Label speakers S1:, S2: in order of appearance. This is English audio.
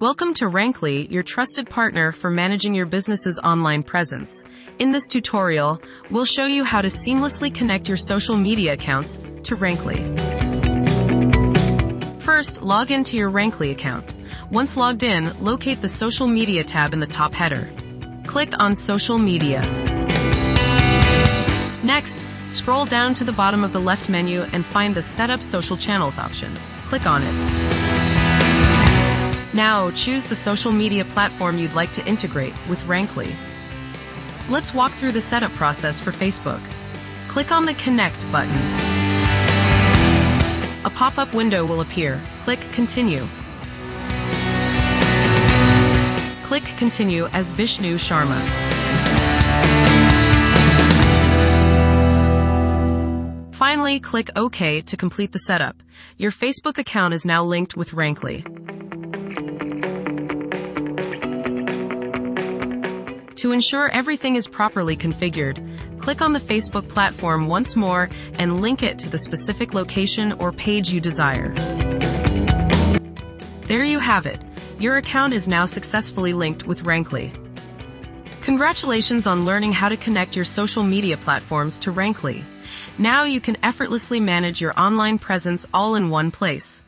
S1: Welcome to Rannkly, your trusted partner for managing your business's online presence. In this tutorial, we'll show you how to seamlessly connect your social media accounts to Rannkly. First, log into your Rannkly account. Once logged in, locate the Social Media tab in the top header. Click on Social Media. Next, scroll down to the bottom of the left menu and find the Set Up Social Channels option. Click on it. Now, choose the social media platform you'd like to integrate with Rannkly. Let's walk through the setup process for Facebook. Click on the Connect button. A pop-up window will appear. Click Continue. Click Continue as Vishnu Sharma. Finally, click OK to complete the setup. Your Facebook account is now linked with Rannkly. To ensure everything is properly configured, click on the Facebook platform once more and link it to the specific location or page you desire. There you have it. Your account is now successfully linked with Rannkly. Congratulations on learning how to connect your social media platforms to Rannkly. Now you can effortlessly manage your online presence all in one place.